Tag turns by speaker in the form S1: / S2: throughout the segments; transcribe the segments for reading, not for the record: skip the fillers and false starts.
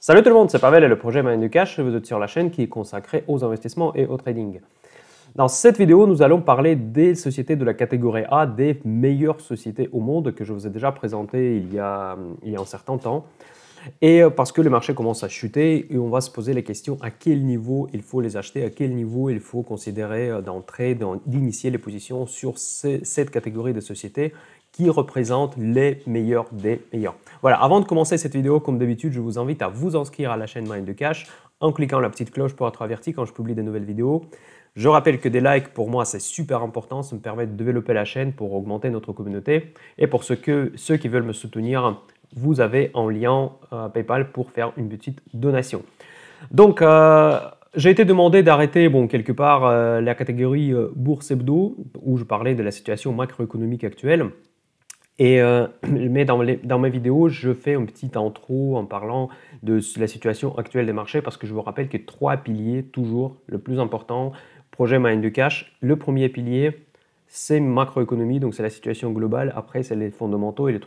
S1: Salut tout le monde, c'est Pavel et le projet Mind du Cash. Vous êtes sur la chaîne qui est consacrée aux investissements et au trading. Dans cette vidéo, nous allons parler des sociétés de la catégorie A, des meilleures sociétés au monde que je vous ai déjà présentées il y a un certain temps. Et parce que le marché commence à chuter et on va se poser les questions à quel niveau il faut les acheter, à quel niveau il faut considérer d'entrer, d'initier les positions sur cette catégorie de sociétés qui représentent les meilleurs des meilleurs. Voilà, avant de commencer cette vidéo, comme d'habitude, je vous invite à vous inscrire à la chaîne Mind the Cash en cliquant la petite cloche pour être averti quand je publie des nouvelles vidéos. Je rappelle que des likes, pour moi, c'est super important. Ça me permet de développer la chaîne pour augmenter notre communauté. Et pour ceux qui veulent me soutenir, vous avez un lien PayPal pour faire une petite donation. Donc, j'ai été demandé d'arrêter, quelque part, la catégorie Bourse Hebdo, où je parlais de la situation macroéconomique actuelle. Mais dans mes vidéos, je fais un petit intro en parlant de la situation actuelle des marchés parce que je vous rappelle qu'il y a trois piliers, toujours le plus important, projet Mind the Cash. Le premier pilier, c'est macroéconomie, donc c'est la situation globale. Après, c'est les fondamentaux et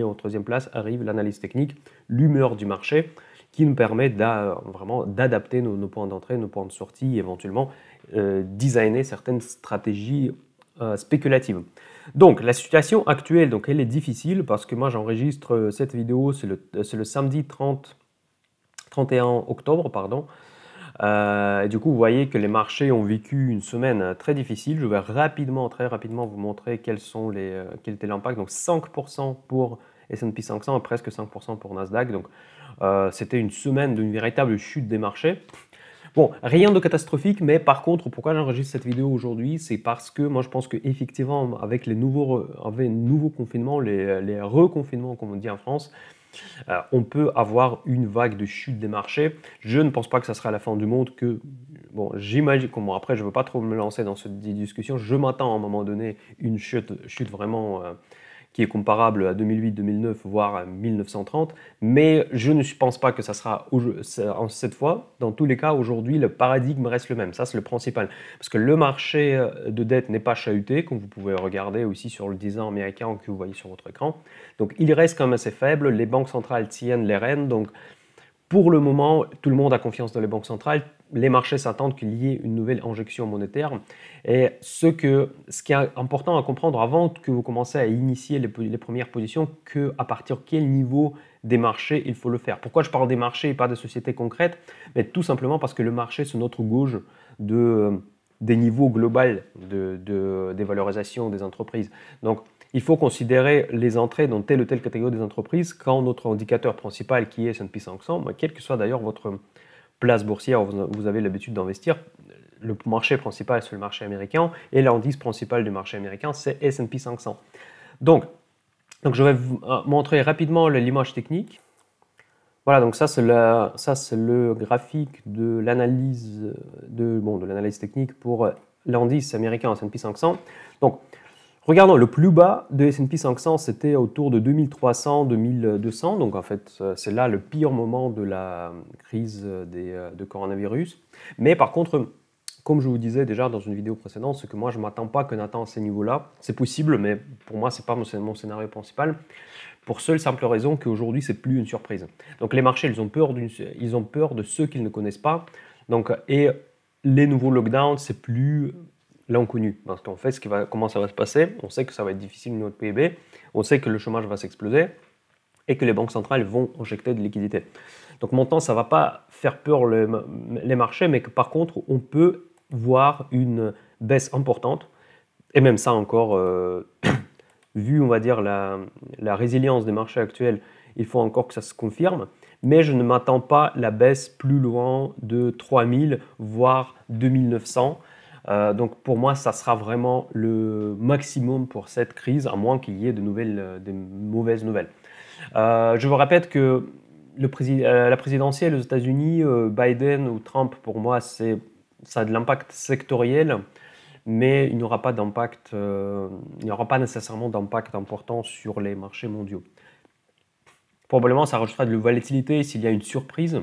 S1: en troisième place arrive l'analyse technique, l'humeur du marché qui nous permet vraiment d'adapter nos points d'entrée, nos points de sortie, éventuellement designer certaines stratégies spéculatives. Donc, la situation actuelle, elle est difficile parce que moi, j'enregistre cette vidéo, c'est le samedi 31 octobre, pardon. Du coup, vous voyez que les marchés ont vécu une semaine très difficile. Je vais très rapidement vous montrer quel était l'impact. Donc, 5% pour S&P 500 et presque 5% pour Nasdaq. Donc, c'était une semaine d'une véritable chute des marchés. Bon, rien de catastrophique, mais par contre, pourquoi j'enregistre cette vidéo aujourd'hui, c'est parce que moi je pense qu'effectivement, avec les nouveaux confinements, les reconfinements comme on dit en France, on peut avoir une vague de chute des marchés. Je ne pense pas que ça sera la fin du monde, j'imagine, après je ne veux pas trop me lancer dans cette discussion, je m'attends à un moment donné une chute vraiment qui est comparable à 2008-2009, voire à 1930. Mais je ne pense pas que ça sera cette fois. Dans tous les cas, aujourd'hui, le paradigme reste le même. Ça, c'est le principal. Parce que le marché de dette n'est pas chahuté, comme vous pouvez regarder aussi sur le 10 ans américain que vous voyez sur votre écran. Donc, il reste quand même assez faible. Les banques centrales tiennent les rênes. Donc, pour le moment, tout le monde a confiance dans les banques centrales. Les marchés s'attendent qu'il y ait une nouvelle injection monétaire. Et ce qui est important à comprendre avant que vous commencez à initier les premières positions, à partir de quel niveau des marchés il faut le faire. Pourquoi je parle des marchés et pas des sociétés concrètes? Mais tout simplement parce que le marché, c'est notre gauge des niveaux globaux des valorisations des entreprises. Donc, il faut considérer les entrées dans telle ou telle catégorie des entreprises quand notre indicateur principal qui est S&P 500, quelle que soit d'ailleurs votre place boursière où vous avez l'habitude d'investir, le marché principal c'est le marché américain et l'indice principal du marché américain c'est S&P 500. Donc je vais vous montrer rapidement l'image technique. Voilà, donc ça c'est le graphique de l'analyse de l'analyse technique pour l'indice américain S&P 500. Donc regardons, le plus bas de S&P 500, c'était autour de 2300-2200. Donc, en fait, c'est là le pire moment de la crise de coronavirus. Mais par contre, comme je vous disais déjà dans une vidéo précédente, c'est que moi, je ne m'attends pas qu'on atteigne ces niveaux-là. C'est possible, mais pour moi, ce n'est pas mon scénario principal. Pour seule simple raison qu'aujourd'hui, ce n'est plus une surprise. Donc, les marchés, ils ont peur de ceux qu'ils ne connaissent pas. Donc, et les nouveaux lockdowns, c'est plus l'inconnu. Parce qu'en fait, comment ça va se passer? On sait que ça va être difficile notre PIB, on sait que le chômage va s'exploser et que les banques centrales vont injecter de liquidités. Donc maintenant, ça ne va pas faire peur les marchés, mais que par contre, on peut voir une baisse importante. Et même ça encore, vu, on va dire, la résilience des marchés actuels, il faut encore que ça se confirme. Mais je ne m'attends pas à la baisse plus loin de 3000, voire 2900. Donc pour moi, ça sera vraiment le maximum pour cette crise, à moins qu'il y ait des mauvaises nouvelles. Je vous répète que la présidentielle aux États-Unis, Biden ou Trump, pour moi, ça a de l'impact sectoriel, mais il n'y aura pas nécessairement d'impact important sur les marchés mondiaux. Probablement, ça rajoutera de la volatilité s'il y a une surprise.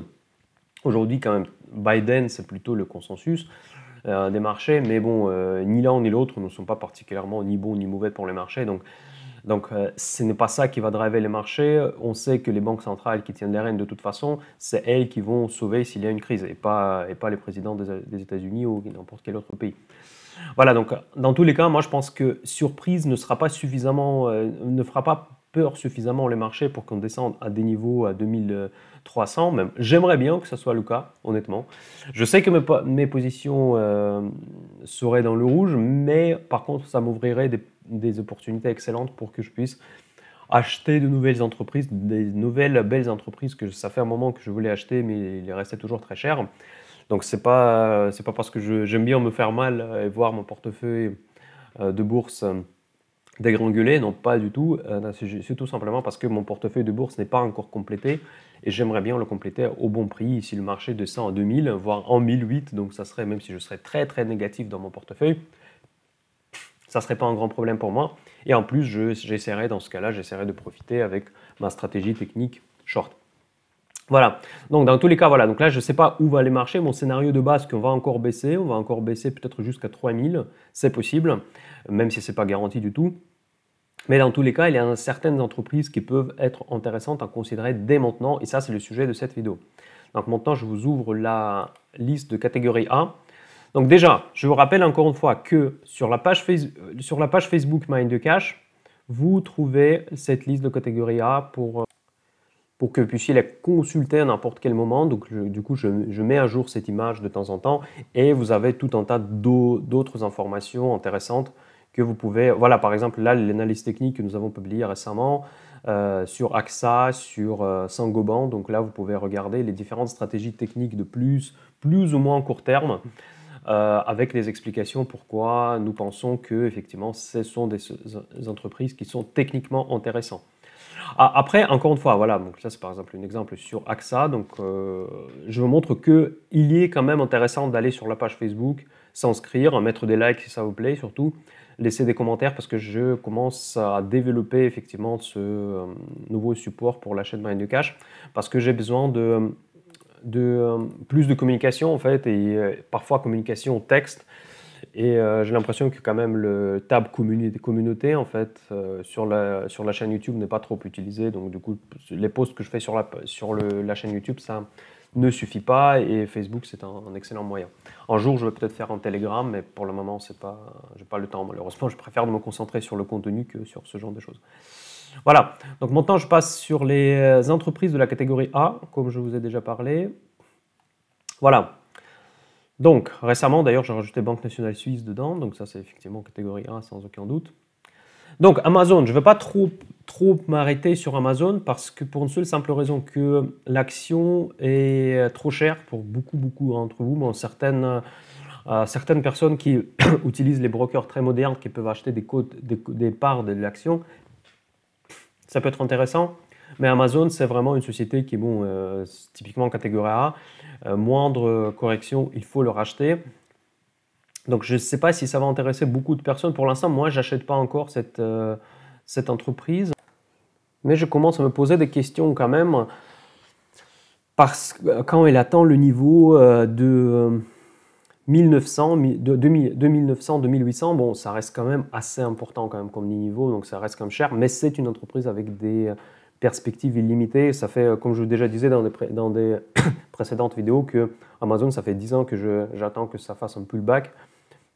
S1: Aujourd'hui, quand même, Biden, c'est plutôt le consensus. des marchés, mais bon, ni l'un ni l'autre ne sont pas particulièrement ni bons ni mauvais pour les marchés, donc ce n'est pas ça qui va driver les marchés. On sait que les banques centrales qui tiennent les rênes de toute façon, c'est elles qui vont sauver s'il y a une crise, et pas les présidents des États-Unis ou n'importe quel autre pays. Voilà, donc dans tous les cas, moi je pense que surprise ne sera pas suffisamment, ne fera pas peur suffisamment les marchés pour qu'on descende à des niveaux à 2300 même. J'aimerais bien que ce soit le cas, honnêtement. Je sais que mes positions seraient dans le rouge, mais par contre ça m'ouvrirait des opportunités excellentes pour que je puisse acheter de nouvelles entreprises, des nouvelles belles entreprises que ça fait un moment que je voulais acheter, mais il restait toujours très cher. Donc c'est pas parce que j'aime bien me faire mal et voir mon portefeuille de bourse dégringoler, non pas du tout. C'est tout simplement parce que mon portefeuille de bourse n'est pas encore complété et j'aimerais bien le compléter au bon prix. Si le marché descend à 2000, voire en 1008, donc ça serait, même si je serais très très négatif dans mon portefeuille, ça ne serait pas un grand problème pour moi. Et en plus, j'essaierai dans ce cas-là, j'essaierai de profiter avec ma stratégie technique short. Voilà, donc dans tous les cas, voilà, donc là je ne sais pas où va les marcher, mon scénario de base qu'on va encore baisser, on va encore baisser peut-être jusqu'à 3000, c'est possible, même si ce n'est pas garanti du tout. Mais dans tous les cas, il y a certaines entreprises qui peuvent être intéressantes à considérer dès maintenant, et ça c'est le sujet de cette vidéo. Donc maintenant je vous ouvre la liste de catégorie A. Donc déjà, je vous rappelle encore une fois que sur la page Facebook Mind the Cash, vous trouvez cette liste de catégorie A pour que vous puissiez la consulter à n'importe quel moment. Donc, du coup, je mets à jour cette image de temps en temps et vous avez tout un tas d'autres informations intéressantes que vous pouvez... Voilà, par exemple, là, l'analyse technique que nous avons publiée récemment sur AXA, sur Saint-Gobain. Donc là, vous pouvez regarder les différentes stratégies techniques de plus ou moins court terme avec les explications pourquoi nous pensons que, effectivement, ce sont des entreprises qui sont techniquement intéressantes. Après, encore une fois, voilà, donc ça c'est par exemple un exemple sur AXA, donc je vous montre qu'il est quand même intéressant d'aller sur la page Facebook, s'inscrire, mettre des likes si ça vous plaît, surtout laisser des commentaires parce que je commence à développer effectivement ce nouveau support pour la chaîne Mind the Cash parce que j'ai besoin de plus de communication en fait et parfois communication texte. Et j'ai l'impression que quand même le tab communauté en fait sur la chaîne YouTube n'est pas trop utilisé. Donc du coup, les posts que je fais sur la chaîne YouTube, ça ne suffit pas et Facebook c'est un excellent moyen. Un jour, je vais peut-être faire un Telegram, mais pour le moment, j'ai pas le temps malheureusement. Je préfère me concentrer sur le contenu que sur ce genre de choses. Voilà. Donc maintenant, je passe sur les entreprises de la catégorie A, comme je vous ai déjà parlé. Voilà. Donc, récemment, d'ailleurs, j'ai rajouté Banque Nationale Suisse dedans, donc ça c'est effectivement catégorie A sans aucun doute. Donc, Amazon, je ne vais pas trop m'arrêter sur Amazon parce que pour une seule simple raison que l'action est trop chère pour beaucoup d'entre vous. Bon, certaines personnes qui utilisent les brokers très modernes qui peuvent acheter des parts de l'action, ça peut être intéressant. Mais Amazon, c'est vraiment une société qui est bon, typiquement catégorie A. Moindre correction, il faut le racheter. Donc je ne sais pas si ça va intéresser beaucoup de personnes. Pour l'instant, moi, je n'achète pas encore cette entreprise. Mais je commence à me poser des questions quand même. Parce que quand elle atteint le niveau de 1900, 2800, bon, ça reste quand même assez important quand même comme niveau. Donc ça reste quand même cher. Mais c'est une entreprise avec des perspectives illimitées. Ça fait, comme je vous déjà disais dans des précédentes vidéos, que Amazon, ça fait 10 ans que j'attends que ça fasse un pullback,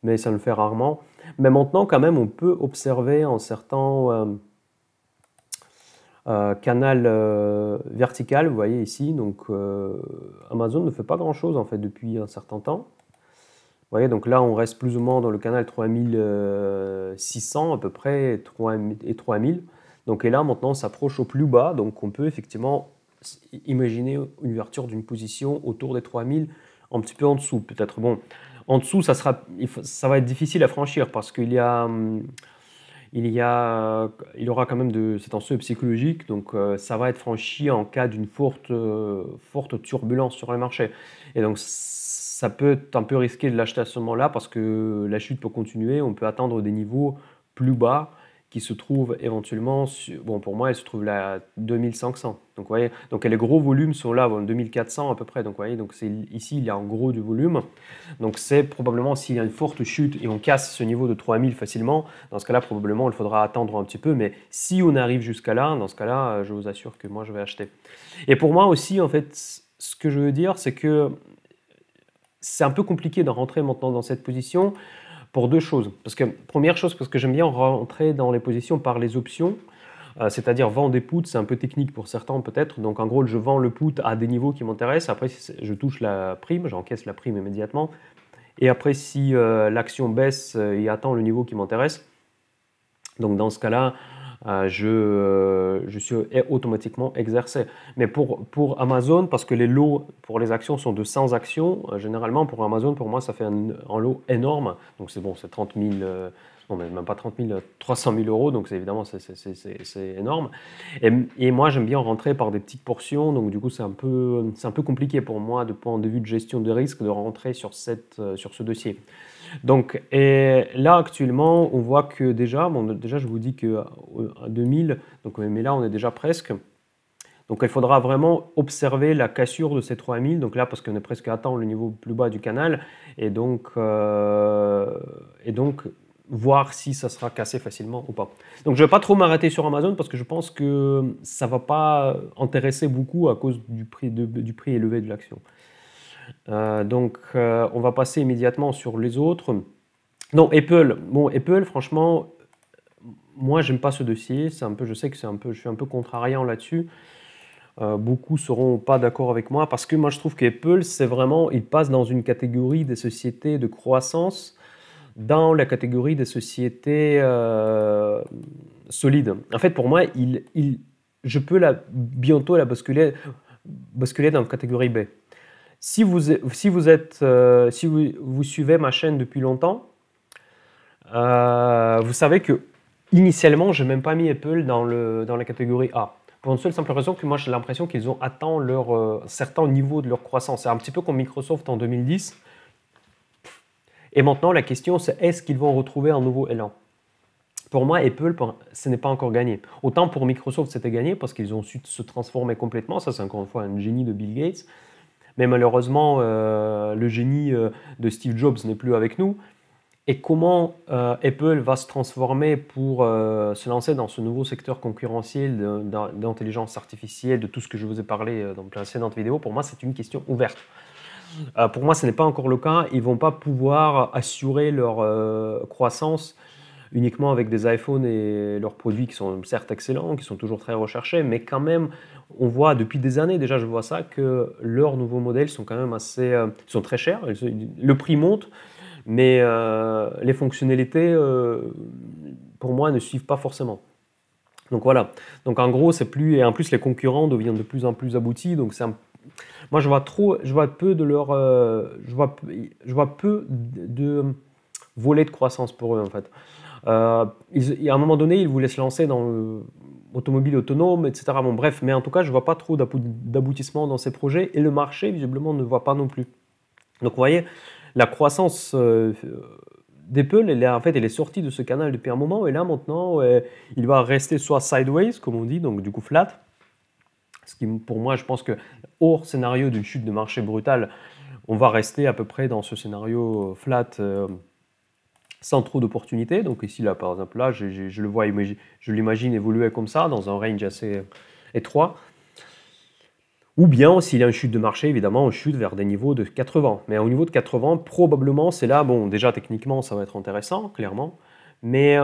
S1: mais ça le fait rarement. Mais maintenant, quand même, on peut observer un certain canal vertical, vous voyez ici. Donc, Amazon ne fait pas grand-chose, en fait, depuis un certain temps. Vous voyez, donc là, on reste plus ou moins dans le canal 3600 à peu près, et 3000. Donc, et là, maintenant, on s'approche au plus bas. Donc, on peut effectivement imaginer une ouverture d'une position autour des 3000, un petit peu en dessous, peut-être. Bon, en dessous, ça va être difficile à franchir parce qu'il y aura quand même c'est un seuil psychologique. Donc, ça va être franchi en cas d'une forte turbulence sur les marchés. Et donc, ça peut être un peu risqué de l'acheter à ce moment-là parce que la chute peut continuer. On peut atteindre des niveaux plus bas qui se trouve éventuellement, bon pour moi elle se trouve là à 2500. Donc vous voyez, donc les gros volumes sont là, 2400 à peu près. Donc vous voyez, donc ici il y a en gros du volume. Donc c'est probablement s'il y a une forte chute et on casse ce niveau de 3000 facilement, dans ce cas-là probablement il faudra attendre un petit peu. Mais si on arrive jusqu'à là, dans ce cas-là, je vous assure que moi je vais acheter. Et pour moi aussi en fait, ce que je veux dire c'est que c'est un peu compliqué de rentrer maintenant dans cette position. Pour deux choses. Parce que, première chose, parce que j'aime bien rentrer dans les positions par les options, c'est-à-dire vendre des puts, c'est un peu technique pour certains peut-être. Donc en gros, je vends le put à des niveaux qui m'intéressent. Après, je touche la prime, j'encaisse la prime immédiatement. Et après, si l'action baisse et atteint le niveau qui m'intéresse, donc dans ce cas-là, je suis automatiquement exercé. Mais pour Amazon, parce que les lots pour les actions sont de 100 actions, généralement pour Amazon, pour moi, ça fait un lot énorme. Donc c'est bon, c'est 30 000, non même pas 30 000, 300 000 euros, donc évidemment c'est énorme. Et moi j'aime bien rentrer par des petites portions, donc du coup c'est un peu compliqué pour moi de point de vue de gestion de risque de rentrer sur ce dossier. Donc, et là actuellement, on voit que déjà, bon, déjà je vous dis qu'à 2000, donc, mais là on est déjà presque. Donc il faudra vraiment observer la cassure de ces 3000, donc là parce qu'on est presque atteint le niveau plus bas du canal, et donc voir si ça sera cassé facilement ou pas. Donc je ne vais pas trop m'arrêter sur Amazon parce que je pense que ça ne va pas intéresser beaucoup à cause du prix élevé de l'action. Donc on va passer immédiatement sur les autres. Non, Apple. Bon, Apple, franchement, moi j'aime pas ce dossier. C'est un peu, je sais que je suis un peu contrariant là-dessus. Beaucoup seront pas d'accord avec moi parce que moi je trouve qu'Apple, c'est vraiment, il passe dans une catégorie des sociétés de croissance, dans la catégorie des sociétés solides. En fait, pour moi, je peux bientôt la basculer dans la catégorie B. Si vous suivez ma chaîne depuis longtemps, vous savez que initialement, je n'ai même pas mis Apple dans la catégorie A. Pour une seule simple raison que moi j'ai l'impression qu'ils ont atteint certains niveaux de leur croissance. C'est un petit peu comme Microsoft en 2010. Et maintenant, la question c'est est-ce qu'ils vont retrouver un nouveau élan? Pour moi, Apple, ce n'est pas encore gagné. Autant pour Microsoft, c'était gagné parce qu'ils ont su se transformer complètement. Ça, c'est encore une fois un génie de Bill Gates. Mais malheureusement, le génie de Steve Jobs n'est plus avec nous. Et comment Apple va se transformer pour se lancer dans ce nouveau secteur concurrentiel d'intelligence artificielle, de tout ce que je vous ai parlé dans la précédente vidéo, pour moi, c'est une question ouverte. Pour moi, ce n'est pas encore le cas. Ils ne vont pas pouvoir assurer leur croissance uniquement avec des iPhones et leurs produits qui sont certes excellents, qui sont toujours très recherchés, mais quand même, on voit depuis des années déjà, je vois ça, que leurs nouveaux modèles sont quand même sont très chers. Le prix monte, mais les fonctionnalités, pour moi, ne suivent pas forcément. Donc voilà. Donc en gros, c'est plus, et en plus les concurrents deviennent de plus en plus aboutis. Donc moi je vois peu de volets de croissance pour eux en fait. À un moment donné, ils voulaient se lancer dans l'automobile autonome, etc. Bon, bref, mais en tout cas, je ne vois pas trop d'aboutissement dans ces projets et le marché, visiblement, ne voit pas non plus. Donc, vous voyez, la croissance d'Apple, elle est sortie de ce canal depuis un moment et là, maintenant, il va rester soit sideways, comme on dit, donc du coup flat. Ce qui, pour moi, je pense que hors scénario d'une chute de marché brutale, on va rester à peu près dans ce scénario flat sans trop d'opportunités. Donc ici, là, par exemple, là, je l'imagine évoluer comme ça, dans un range assez étroit. Ou bien, s'il y a une chute de marché, évidemment, on chute vers des niveaux de 80. Mais au niveau de 80, probablement, c'est là, bon, déjà, techniquement, ça va être intéressant, clairement. Mais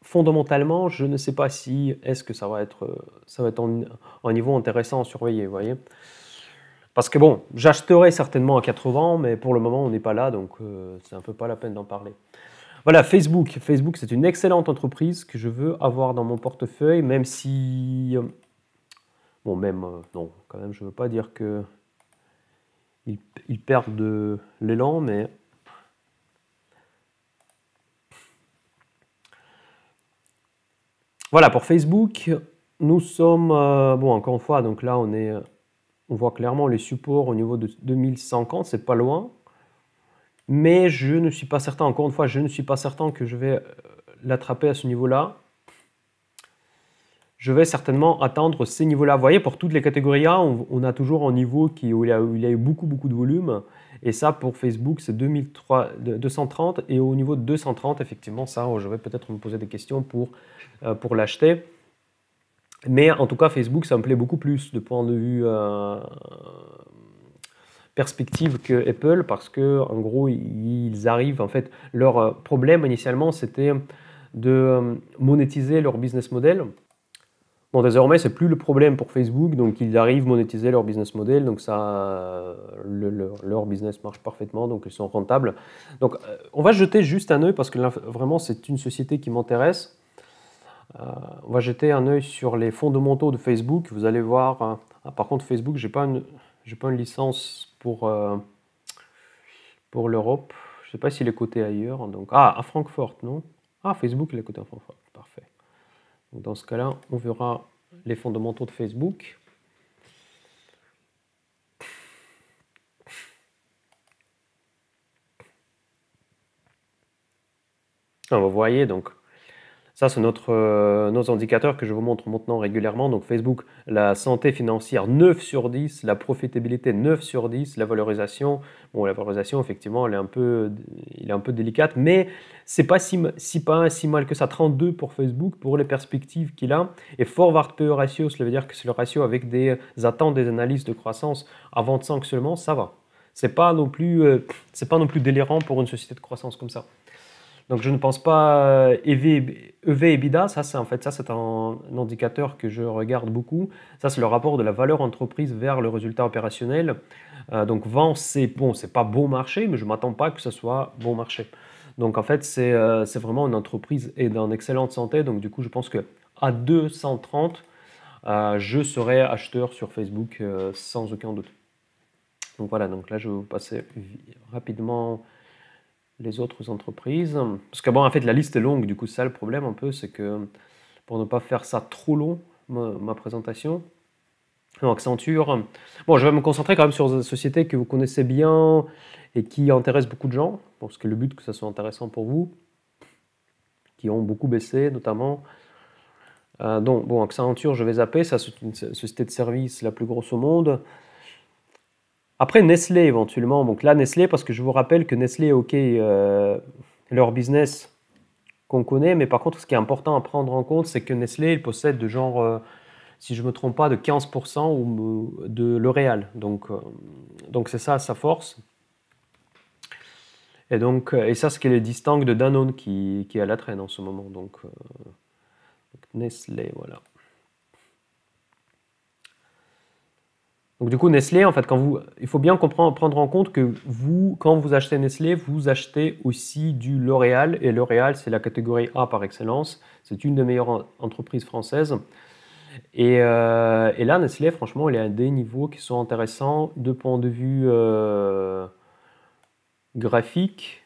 S1: fondamentalement, je ne sais pas si, est-ce que ça va être un niveau intéressant à surveiller, vous voyez. Parce que bon, j'achèterai certainement à 80, mais pour le moment, on n'est pas là, donc c'est un peu pas la peine d'en parler. Voilà, Facebook. Facebook, c'est une excellente entreprise que je veux avoir dans mon portefeuille, même si... bon, non, quand même, je ne veux pas dire qu'ils perdent de l'élan, mais... Voilà, pour Facebook, nous sommes... bon, encore une fois, donc là, on voit clairement les supports au niveau de 2150, c'est pas loin. Mais je ne suis pas certain, encore une fois, je ne suis pas certain que je vais l'attraper à ce niveau-là. Je vais certainement atteindre ces niveaux-là. Vous voyez, pour toutes les catégories A, on a toujours un niveau où il y a eu beaucoup de volume. Et ça, pour Facebook, c'est 230. Et au niveau de 230, effectivement, ça, je vais peut-être me poser des questions pour l'acheter. Mais en tout cas, Facebook, ça me plaît beaucoup plus de point de vue perspective que Apple, parce que en gros, ils arrivent, en fait, leur problème initialement, c'était de monétiser leur business model. Bon, désormais, c'est plus le problème pour Facebook, donc ils arrivent à monétiser leur business model, donc ça, leur business marche parfaitement, donc ils sont rentables. Donc, on va jeter juste un œil, parce que là, vraiment, c'est une société qui m'intéresse. On va jeter un œil sur les fondamentaux de Facebook. Vous allez voir, par contre, Facebook, j'ai pas une licence pour l'Europe. Je ne sais pas s'il est coté ailleurs. Donc, à Francfort, non? Ah, Facebook, il est coté à Francfort. Parfait. Donc, dans ce cas-là, on verra les fondamentaux de Facebook. Vous voyez, donc, ça, c'est nos indicateurs que je vous montre maintenant régulièrement. Donc, Facebook, la santé financière, 9 sur 10, la profitabilité, 9 sur 10, la valorisation. Bon, la valorisation, effectivement, elle est un peu délicate, mais c'est pas si mal que ça. 32 pour Facebook, pour les perspectives qu'il a. Et forward PE ratio, cela veut dire que c'est le ratio avec des attentes, des analyses de croissance à 25 seulement, ça va. C'est pas non plus délirant pour une société de croissance comme ça. Donc je ne pense pas EV/EBITDA, ça c'est un indicateur que je regarde beaucoup. Ça c'est le rapport de la valeur entreprise vers le résultat opérationnel. Donc vent, c'est bon, c'est pas bon marché, mais je ne m'attends pas que ce soit bon marché. Donc en fait c'est vraiment une entreprise et dans excellente santé. Donc du coup je pense que à 230, je serai acheteur sur Facebook sans aucun doute. Donc voilà, donc là je vais vous passer rapidement les autres entreprises. Parce que bon, en fait, la liste est longue, du coup, ça le problème un peu, c'est que pour ne pas faire ça trop long, ma présentation, Accenture. Bon, je vais me concentrer quand même sur des sociétés que vous connaissez bien et qui intéressent beaucoup de gens, parce que le but que ça soit intéressant pour vous, qui ont beaucoup baissé notamment. Donc, bon, Accenture, je vais zapper, ça c'est une société de service la plus grosse au monde. Après, Nestlé éventuellement. Donc là, Nestlé, parce que je vous rappelle que Nestlé, ok, leur business qu'on connaît, mais par contre, ce qui est important à prendre en compte, c'est que Nestlé, il possède de genre, si je ne me trompe pas, de 15% de L'Oréal. Donc c'est ça sa force. Et ça, ce qui les distingue de Danone, qui est à la traîne en ce moment. Donc Nestlé, voilà. Donc du coup, Nestlé, en fait, il faut bien prendre en compte que quand vous achetez Nestlé, vous achetez aussi du L'Oréal. Et L'Oréal, c'est la catégorie A par excellence. C'est une des meilleures entreprises françaises. Et là, Nestlé, franchement, il est à des niveaux qui sont intéressants de point de vue graphique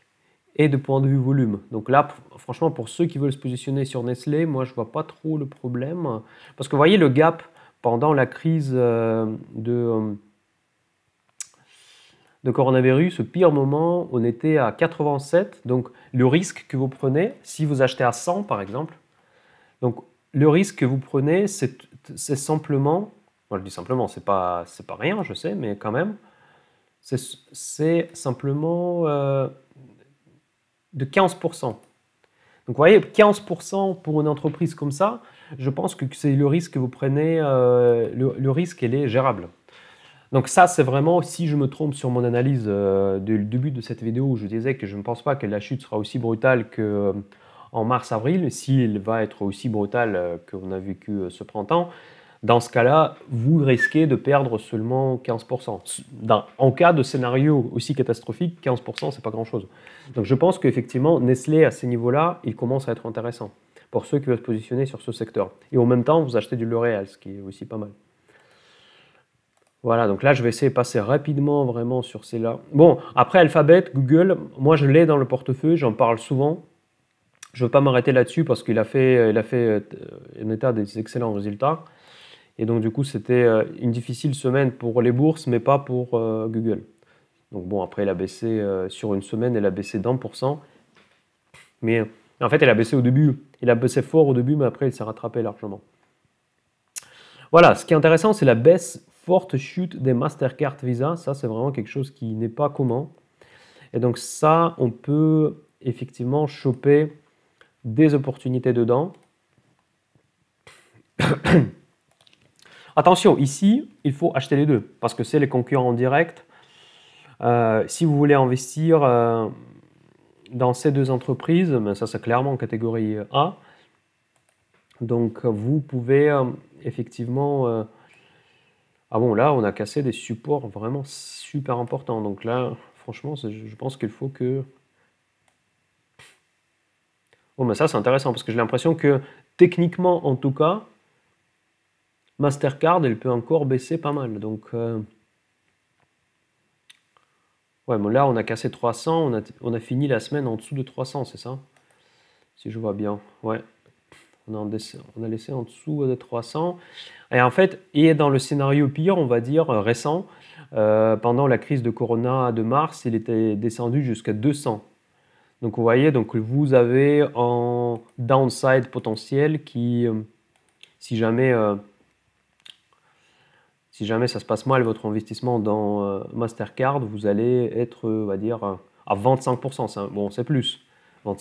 S1: et de point de vue volume. Donc là, franchement, pour ceux qui veulent se positionner sur Nestlé, moi, je ne vois pas trop le problème. Parce que vous voyez le gap pendant la crise de coronavirus, au pire moment, on était à 87. Donc, le risque que vous prenez, si vous achetez à 100 par exemple, donc le risque que vous prenez, c'est simplement, moi je dis simplement, c'est pas rien, je sais, mais quand même, c'est simplement de 15%. Donc, vous voyez, 15% pour une entreprise comme ça, je pense que c'est le risque que vous prenez, le risque, il est gérable. Donc ça, c'est vraiment, si je me trompe sur mon analyse du début de cette vidéo où je disais que je ne pense pas que la chute sera aussi brutale qu'en mars-avril, s'il va être aussi brutal qu'on a vécu ce printemps, dans ce cas-là, vous risquez de perdre seulement 15%. En cas de scénario aussi catastrophique, 15%, c'est pas grand-chose. Donc je pense qu'effectivement, Nestlé, à ces niveaux-là, il commence à être intéressant pour ceux qui veulent se positionner sur ce secteur. Et en même temps, vous achetez du L'Oréal, ce qui est aussi pas mal. Voilà, donc là, je vais essayer de passer rapidement vraiment sur ces-là. Bon, après Alphabet, Google, moi, je l'ai dans le portefeuille, j'en parle souvent. Je ne veux pas m'arrêter là-dessus parce qu'il a fait un état des excellents résultats. Et donc, du coup, c'était une difficile semaine pour les bourses, mais pas pour Google. Donc bon, après, elle a baissé sur une semaine, elle a baissé d'1%. Mais en fait, elle a baissé au début. Elle a baissé fort au début, mais après, elle s'est rattrapée largement. Voilà, ce qui est intéressant, c'est la baisse forte chute des Mastercard Visa. Ça, c'est vraiment quelque chose qui n'est pas commun. Et donc ça, on peut effectivement choper des opportunités dedans. Attention, ici, il faut acheter les deux, parce que c'est les concurrents en direct. Si vous voulez investir dans ces deux entreprises, ben ça c'est clairement en catégorie A. Donc vous pouvez effectivement... ah bon, là on a cassé des supports vraiment super importants. Donc là, franchement, je pense qu'il faut que... Bon, mais ça c'est intéressant, parce que j'ai l'impression que techniquement en tout cas, Mastercard, elle peut encore baisser pas mal. Donc... ouais, bon là on a cassé 300, on a fini la semaine en dessous de 300, c'est ça? Si je vois bien, ouais. On a laissé en dessous de 300. Et en fait, et dans le scénario pire, on va dire récent, pendant la crise de Corona de mars, il était descendu jusqu'à 200. Donc vous voyez, donc vous avez un downside potentiel qui, si jamais ça se passe mal, votre investissement dans Mastercard, vous allez être, on va dire, à 25%. Bon, c'est plus. À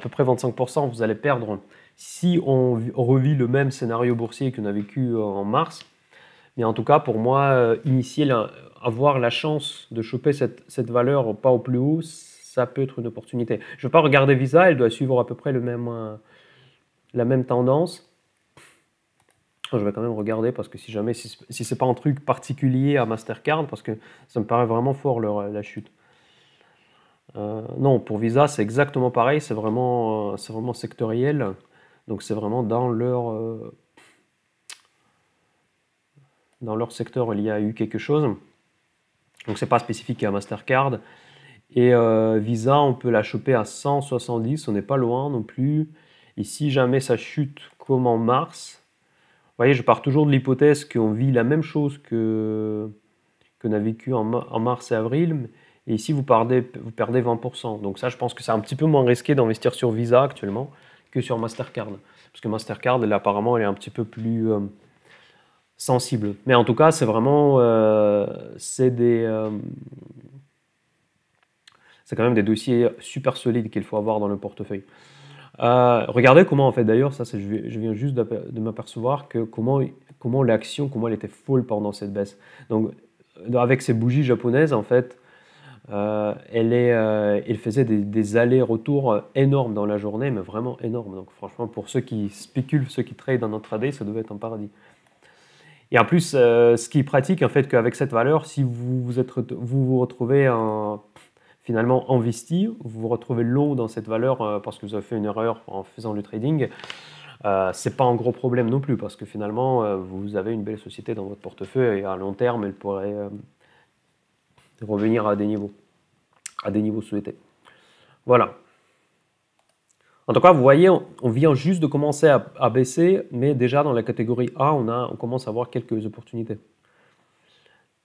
S1: peu près 25%, vous allez perdre si on revit le même scénario boursier qu'on a vécu en mars. Mais en tout cas, pour moi, avoir la chance de choper cette valeur pas au plus haut, ça peut être une opportunité. Je ne vais pas regarder Visa, elle doit suivre à peu près la même tendance. Je vais quand même regarder, parce que si ce n'est pas un truc particulier à Mastercard, parce que ça me paraît vraiment fort la chute. Non, pour Visa, c'est exactement pareil, c'est vraiment sectoriel. Donc c'est vraiment dans leur secteur, il y a eu quelque chose. Donc c'est pas spécifique à Mastercard. Et Visa, on peut la choper à 170, on n'est pas loin non plus. Et si jamais ça chute comme en mars, vous voyez, je pars toujours de l'hypothèse qu'on vit la même chose qu'on a vécu en mars et avril. Et ici, vous perdez 20%. Donc ça, je pense que c'est un petit peu moins risqué d'investir sur Visa actuellement que sur Mastercard. Parce que Mastercard, apparemment, elle est un petit peu plus sensible. Mais en tout cas, c'est vraiment... c'est quand même des dossiers super solides qu'il faut avoir dans le portefeuille. Regardez comment, en fait, d'ailleurs, ça, je viens juste de m'apercevoir que comment l'action, comment elle était folle pendant cette baisse. Donc, avec ces bougies japonaises, en fait, elle faisait des allers-retours énormes dans la journée, mais vraiment énormes. Donc franchement, pour ceux qui spéculent, ceux qui trade dans notre intraday, ça devait être un paradis. Et en plus, ce qui est pratique, en fait, qu'avec cette valeur, si vous vous retrouvez finalement investi, vous vous retrouvez long dans cette valeur parce que vous avez fait une erreur en faisant le trading, c'est pas un gros problème non plus, parce que finalement, vous avez une belle société dans votre portefeuille et à long terme, elle pourrait revenir à des niveaux souhaités. Voilà. En tout cas, vous voyez, on vient juste de commencer à baisser, mais déjà dans la catégorie A, on commence à avoir quelques opportunités.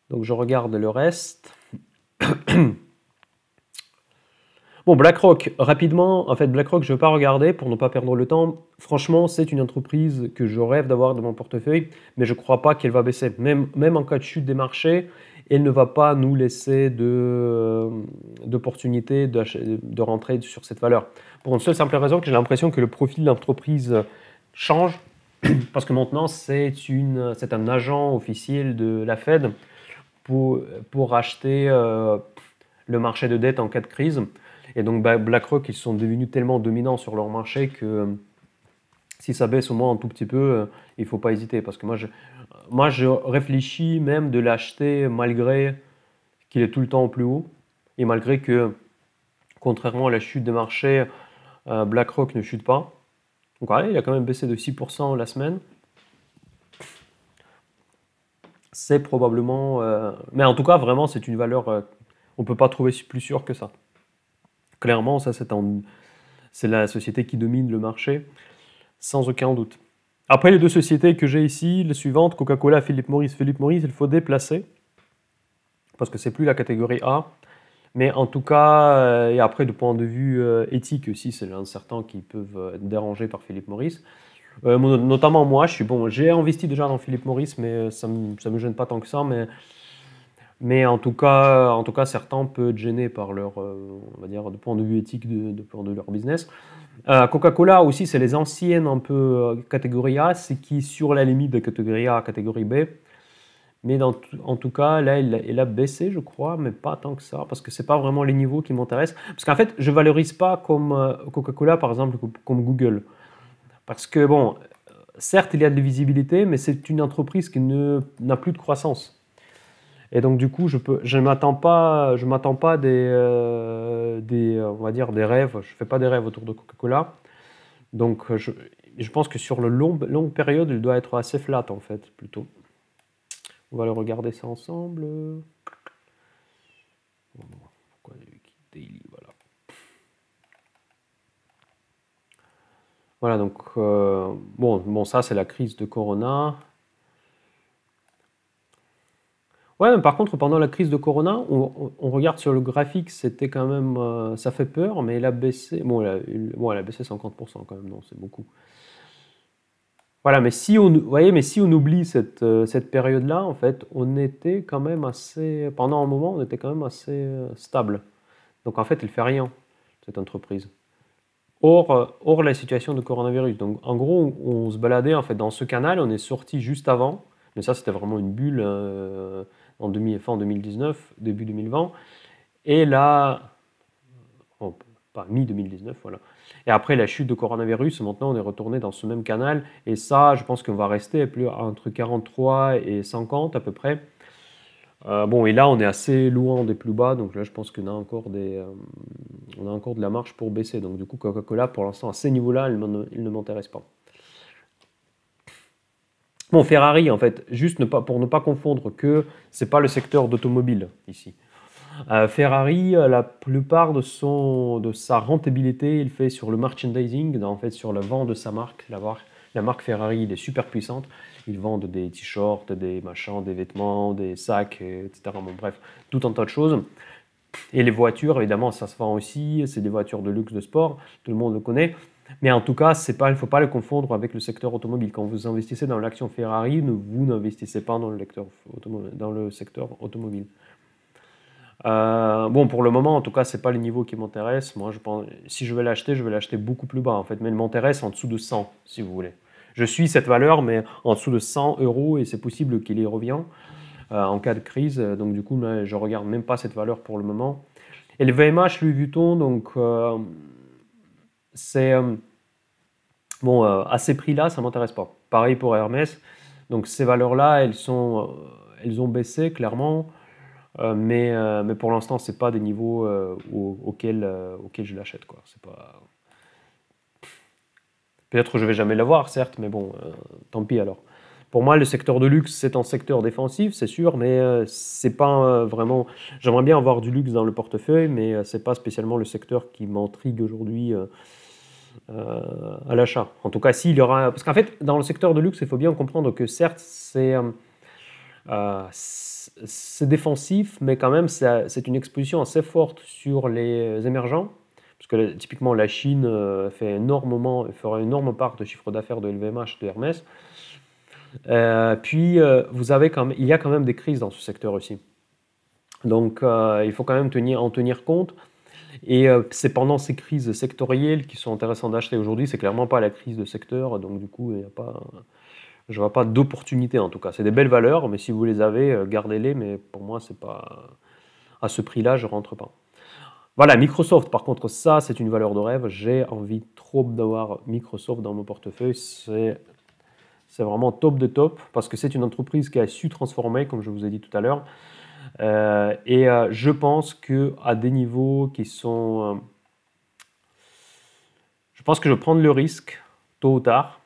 S1: Donc je regarde le reste. Bon, BlackRock, rapidement, en fait, BlackRock, je ne vais pas regarder pour ne pas perdre le temps. Franchement, c'est une entreprise que je rêve d'avoir dans mon portefeuille, mais je ne crois pas qu'elle va baisser. Même en cas de chute des marchés, elle ne va pas nous laisser d'opportunité de rentrer sur cette valeur. Pour une seule simple raison que j'ai l'impression que le profil de l'entreprise change, parce que maintenant, c'est un agent officiel de la Fed pour acheter le marché de dette en cas de crise. Et donc BlackRock, ils sont devenus tellement dominants sur leur marché que si ça baisse au moins un tout petit peu, il ne faut pas hésiter. Parce que moi, je réfléchis même de l'acheter malgré qu'il est tout le temps au plus haut. Et malgré que, contrairement à la chute des marchés, BlackRock ne chute pas. Donc voilà, il a quand même baissé de 6% la semaine. C'est probablement... mais en tout cas, vraiment, c'est une valeur... on ne peut pas trouver plus sûr que ça. Clairement, ça, c'est la société qui domine le marché, sans aucun doute. Après, les deux sociétés que j'ai ici, les suivantes, Coca-Cola, Philip Morris. Philip Morris, il faut déplacer parce que c'est plus la catégorie A. Mais en tout cas, et après, de point de vue éthique aussi, c'est certains qui peuvent être dérangés par Philip Morris. Notamment moi, j'ai investi déjà dans Philip Morris, mais ça me gêne pas tant que ça. Mais en tout cas, certains peuvent être gênés par leur, on va dire, de point de vue éthique, de point de vue leur business. Coca-Cola aussi, c'est les anciennes un peu catégorie A, c'est qui sur la limite de catégorie A à catégorie B. Mais en tout cas, là, il a baissé, je crois, mais pas tant que ça, parce que c'est pas vraiment les niveaux qui m'intéressent. Parce qu'en fait, je valorise pas comme Coca-Cola, par exemple, comme Google. Parce que, bon, certes, il y a de visibilité, mais c'est une entreprise qui n'a plus de croissance. Et donc, du coup, je m'attends pas on va dire, des rêves. Je fais pas des rêves autour de Coca-Cola. Donc, je pense que sur le longue période, il doit être assez flat, en fait, plutôt. On va le regarder ça ensemble. Pourquoi daily, voilà. Voilà, donc, bon, ça, c'est la crise de Corona. Ouais, mais par contre, pendant la crise de Corona, on regarde sur le graphique, c'était quand même, ça fait peur, mais il a baissé. Bon, elle a baissé 50% quand même, non, c'est beaucoup. Voilà, mais si on oublie cette période-là, en fait, on était quand même assez, pendant un moment, on était quand même assez stable. Donc en fait, il fait rien, cette entreprise. Hors la situation de coronavirus. Donc en gros, on se baladait en fait dans ce canal, on est sorti juste avant, mais ça c'était vraiment une bulle fin 2019, début 2020. Et là, oh, pas mi-2019, voilà. Et après la chute de coronavirus, maintenant on est retourné dans ce même canal. Et ça, je pense qu'on va rester entre 43 et 50 à peu près. Bon, et là on est assez loin des plus bas, donc là je pense qu'on a encore on a encore de la marge pour baisser. Donc du coup, Coca-Cola, pour l'instant, à ces niveaux-là, il ne m'intéresse pas. Bon, Ferrari, en fait, juste pour ne pas confondre que c'est pas le secteur d'automobile ici. Ferrari, la plupart de sa rentabilité, il fait sur le merchandising, en fait sur la vente de sa marque. La marque Ferrari, il est super puissante. Ils vendent des t-shirts, des machins, des vêtements, des sacs, etc. Bon, bref, tout un tas de choses. Et les voitures, évidemment, ça se vend aussi. C'est des voitures de luxe de sport, tout le monde le connaît. Mais en tout cas, il ne faut pas le confondre avec le secteur automobile. Quand vous investissez dans l'action Ferrari, vous n'investissez pas dans le secteur automobile. Bon, pour le moment, en tout cas, c'est pas les niveaux qui m'intéressent. Moi, je pense, si je vais l'acheter beaucoup plus bas, en fait. Mais il m'intéresse en dessous de 100, si vous voulez. Je suis cette valeur, mais en dessous de 100 euros, et c'est possible qu'il y revient en cas de crise. Donc, du coup, je regarde même pas cette valeur pour le moment. Et le VMH Louis Vuitton, donc, c'est bon, à ces prix-là, ça m'intéresse pas. Pareil pour Hermès. Donc, ces valeurs-là, elles ont baissé clairement. Mais pour l'instant, c'est pas des niveaux auxquels je l'achète, quoi. C'est pas. Peut-être que je vais jamais l'avoir, certes, mais bon, tant pis alors. Pour moi, le secteur de luxe, c'est un secteur défensif, c'est sûr, mais c'est pas vraiment. J'aimerais bien avoir du luxe dans le portefeuille, mais c'est pas spécialement le secteur qui m'intrigue aujourd'hui à l'achat. En tout cas, s'il y aura. Parce qu'en fait, dans le secteur de luxe, il faut bien comprendre que certes, c'est défensif, mais quand même, c'est une exposition assez forte sur les émergents. Parce que typiquement, la Chine fera une énorme part de chiffre d'affaires de LVMH, de Hermès. Puis, il y a quand même des crises dans ce secteur aussi. Donc, il faut quand même en tenir compte. Et c'est pendant ces crises sectorielles qui sont intéressantes d'acheter. Aujourd'hui, c'est clairement pas la crise de secteur. Donc, du coup, je ne vois pas d'opportunité en tout cas. C'est des belles valeurs, mais si vous les avez, gardez-les. Mais pour moi, c'est pas à ce prix-là, je ne rentre pas. Voilà, Microsoft, par contre, ça, c'est une valeur de rêve. J'ai envie trop d'avoir Microsoft dans mon portefeuille. C'est vraiment top de top, parce que c'est une entreprise qui a su transformer, comme je vous ai dit tout à l'heure. Et je pense qu'à des niveaux qui sont... je pense que je vais prendre le risque, tôt ou tard,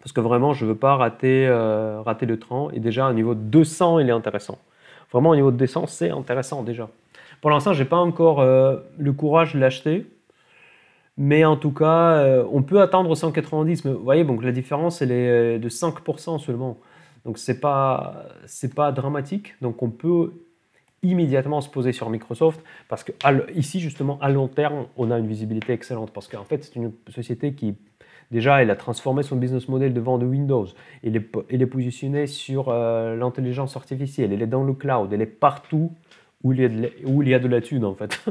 S1: parce que vraiment, je ne veux pas rater le train. Et déjà, au niveau de 200, il est intéressant. Vraiment, au niveau de 200, c'est intéressant déjà. Pour l'instant, je n'ai pas encore le courage de l'acheter. Mais en tout cas, on peut attendre 190. Mais vous voyez, donc la différence, elle est de 5% seulement. Donc, c'est pas dramatique. Donc, on peut immédiatement se poser sur Microsoft parce que ici, justement, à long terme, on a une visibilité excellente parce qu'en fait, c'est une société qui, déjà, elle a transformé son business model de vente de Windows. Elle est positionnée sur l'intelligence artificielle. Elle est dans le cloud. Elle est partout où il y a de la thune, en fait.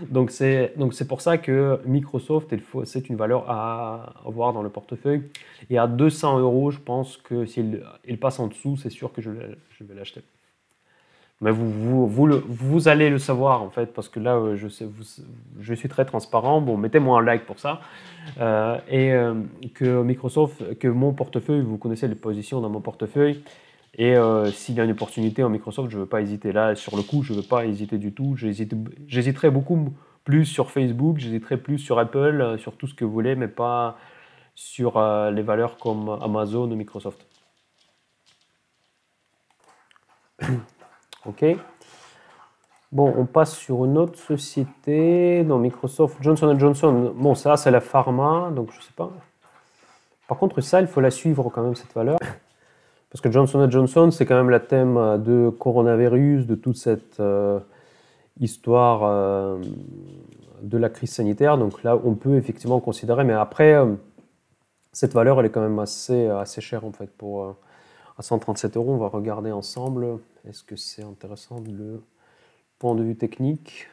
S1: Donc, c'est pour ça que Microsoft, c'est une valeur à avoir dans le portefeuille. Et à 200 euros, je pense que s'il passe en dessous, c'est sûr que je vais l'acheter. Mais vous allez le savoir, en fait, parce que là, je suis très transparent. Bon, mettez-moi un like pour ça. Que Microsoft, que mon portefeuille, vous connaissez les positions dans mon portefeuille. Et s'il y a une opportunité en Microsoft, je ne veux pas hésiter. Là, sur le coup, je ne veux pas hésiter du tout. J'hésiterai beaucoup plus sur Facebook, j'hésiterai plus sur Apple, sur tout ce que vous voulez, mais pas sur les valeurs comme Amazon ou Microsoft. Ok. Bon, on passe sur une autre société. Non, Microsoft, Johnson & Johnson. Bon, ça, c'est la pharma, donc je ne sais pas. Par contre, ça, il faut la suivre quand même, cette valeur. Parce que Johnson & Johnson, c'est quand même le thème de coronavirus, de toute cette histoire de la crise sanitaire. Donc là, on peut effectivement considérer. Mais après, cette valeur, elle est quand même assez chère, en fait. À 137 euros, on va regarder ensemble. Est-ce que c'est intéressant le point de vue technique?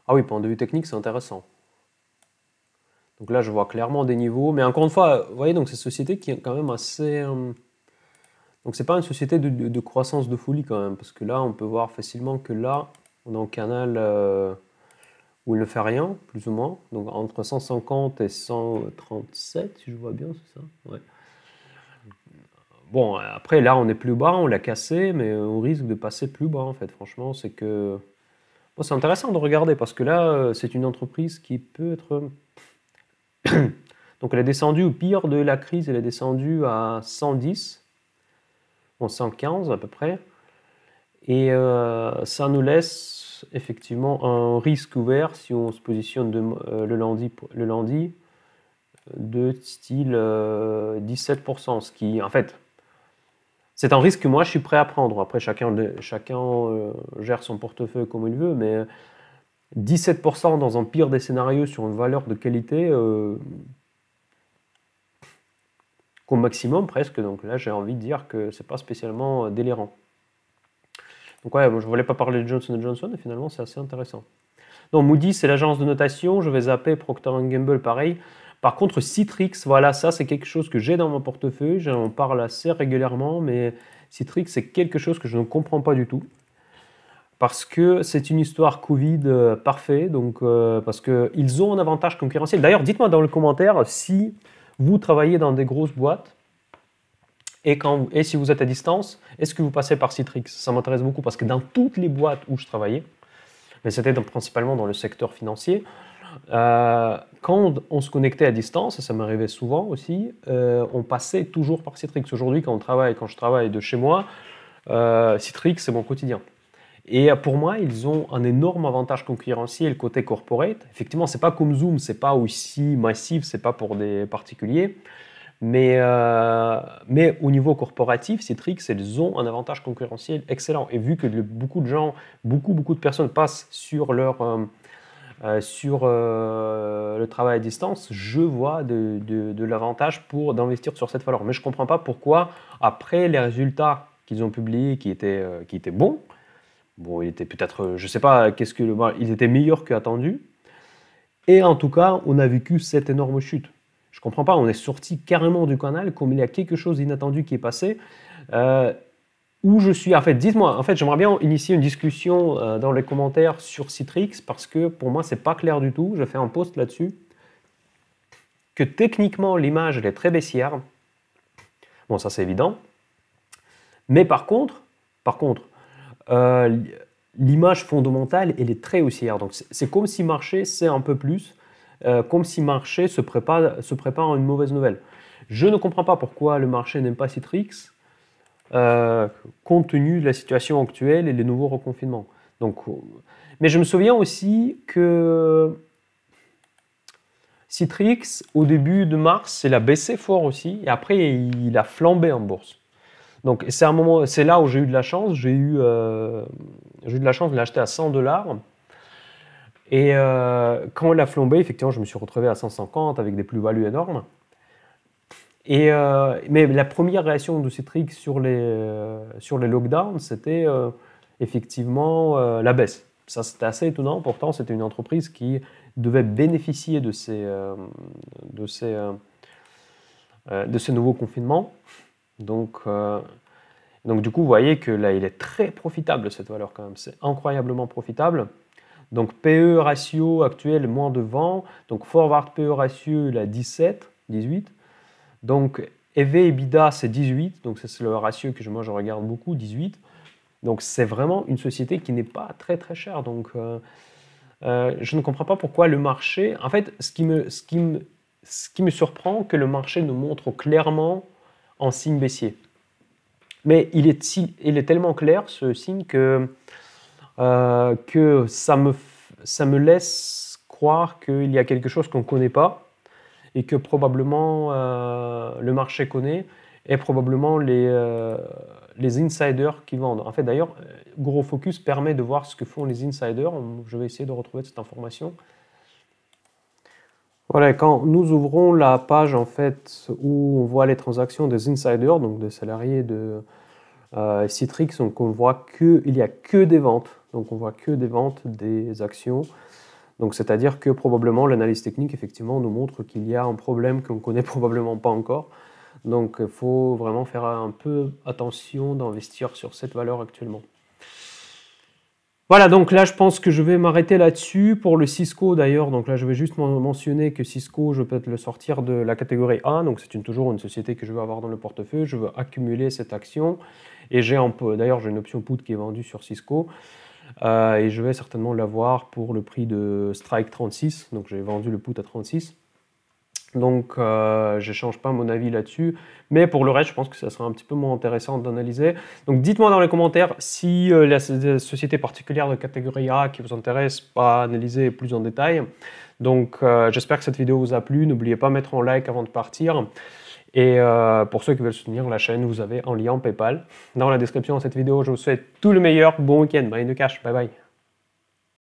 S1: Ah oui, point de vue technique, c'est intéressant. Donc là, je vois clairement des niveaux. Mais encore une fois, vous voyez, donc c'est une société qui est quand même assez... donc c'est pas une société de croissance de folie quand même. Parce que là, on peut voir facilement que là, on est en canal où il ne fait rien, plus ou moins. Donc entre 150 et 137, si je vois bien, c'est ça. Ouais. Bon, après, là, on est plus bas, on l'a cassé, mais on risque de passer plus bas, en fait. Franchement, c'est que... Bon, c'est intéressant de regarder, parce que là, c'est une entreprise qui peut être... Donc, elle est descendue au pire de la crise, elle est descendue à 110, bon, 115 à peu près. Et ça nous laisse effectivement un risque ouvert si on se positionne le lundi de style 17%, ce qui, en fait... C'est un risque que moi je suis prêt à prendre. Après, chacun gère son portefeuille comme il veut, mais 17% dans un pire des scénarios sur une valeur de qualité, qu'au maximum presque. Donc là, j'ai envie de dire que c'est pas spécialement délirant. Donc ouais, moi, je voulais pas parler de Johnson & Johnson, et finalement c'est assez intéressant. Donc Moody's, c'est l'agence de notation. Je vais zapper Procter & Gamble, pareil. Par contre, Citrix, voilà, ça c'est quelque chose que j'ai dans mon portefeuille, j'en parle assez régulièrement, mais Citrix c'est quelque chose que je ne comprends pas du tout. Parce que c'est une histoire Covid parfait, donc parce qu'ils ont un avantage concurrentiel. D'ailleurs, dites-moi dans les commentaires si vous travaillez dans des grosses boîtes et si vous êtes à distance, est-ce que vous passez par Citrix? Ça m'intéresse beaucoup parce que dans toutes les boîtes où je travaillais, mais c'était principalement dans le secteur financier, quand on se connectait à distance, et ça m'arrivait souvent aussi, on passait toujours par Citrix. Aujourd'hui, quand je travaille de chez moi, Citrix, c'est mon quotidien. Et pour moi, ils ont un énorme avantage concurrentiel côté corporate. Effectivement, c'est pas comme Zoom, c'est pas aussi massif, c'est pas pour des particuliers. Mais au niveau corporatif, Citrix, ils ont un avantage concurrentiel excellent. Et vu que beaucoup de gens, beaucoup de personnes passent sur le travail à distance, je vois de l'avantage d'investir sur cette valeur. Mais je ne comprends pas pourquoi, après les résultats qu'ils ont publiés qui étaient bons, bon, il était peut-être, je ne sais pas, ils étaient meilleurs qu'attendus. Et en tout cas, on a vécu cette énorme chute. Je ne comprends pas, on est sorti carrément du canal, comme il y a quelque chose d'inattendu qui est passé. Où je suis, en fait, dites-moi, en fait, j'aimerais bien initier une discussion dans les commentaires sur Citrix, parce que pour moi, c'est pas clair du tout. Je fais un post là-dessus. Que techniquement, l'image, elle est très baissière. Bon, ça, c'est évident. Mais par contre, l'image fondamentale, elle est très haussière. Donc, c'est comme si marché, c'est un peu plus, comme si marché se prépare à une mauvaise nouvelle. Je ne comprends pas pourquoi le marché n'aime pas Citrix, compte tenu de la situation actuelle et les nouveaux reconfinements. Donc, mais je me souviens aussi que Citrix, au début de mars, il a baissé fort aussi, et après, il a flambé en bourse. Donc, c'est là où j'ai eu de la chance. J'ai eu de la chance de l'acheter à 100 $. Et quand il a flambé, effectivement, je me suis retrouvé à 150 avec des plus-values énormes. Mais la première réaction de Citrix sur les lockdowns, c'était effectivement la baisse. Ça, c'était assez étonnant. Pourtant, c'était une entreprise qui devait bénéficier de ces nouveaux confinements. Donc, du coup, vous voyez que là, il est très profitable, cette valeur quand même. C'est incroyablement profitable. Donc, PE ratio actuel, moins de 20. Donc, forward PE ratio, il a 17, 18. Donc, EV/EBITDA, c'est 18. Donc, c'est le ratio que moi, je regarde beaucoup, 18. Donc, c'est vraiment une société qui n'est pas très, très chère. Donc, je ne comprends pas pourquoi le marché... En fait, ce qui me surprend, que le marché nous montre clairement en signe baissier. Mais il est tellement clair, ce signe, que ça me laisse croire qu'il y a quelque chose qu'on ne connaît pas et que probablement le marché connaît et probablement les insiders qui vendent. En fait, d'ailleurs, Gros Focus permet de voir ce que font les insiders. Je vais essayer de retrouver cette information. Voilà, quand nous ouvrons la page en fait où on voit les transactions des insiders, donc des salariés de Citrix, donc on voit qu'il n'y a que des ventes. Donc on voit que des ventes des actions. Donc c'est-à-dire que probablement l'analyse technique effectivement nous montre qu'il y a un problème qu'on ne connaît probablement pas encore. Donc il faut vraiment faire un peu attention d'investir sur cette valeur actuellement. Voilà, donc là je pense que je vais m'arrêter là-dessus. Pour le Cisco d'ailleurs, donc là je vais juste mentionner que Cisco, je peux le sortir de la catégorie A, donc c'est toujours une société que je veux avoir dans le portefeuille, je veux accumuler cette action, et d'ailleurs j'ai une option put qui est vendue sur Cisco, et je vais certainement l'avoir pour le prix de Strike 36, donc j'ai vendu le put à 36. Donc je ne change pas mon avis là-dessus, mais pour le reste je pense que ça sera un petit peu moins intéressant d'analyser. Donc dites-moi dans les commentaires si la société particulière de catégorie A qui vous intéresse à analyser plus en détail. Donc j'espère que cette vidéo vous a plu, n'oubliez pas de mettre un like avant de partir. Et pour ceux qui veulent soutenir la chaîne, vous avez un lien PayPal dans la description de cette vidéo. Je vous souhaite tout le meilleur, bon week-end, bye de cash, bye bye.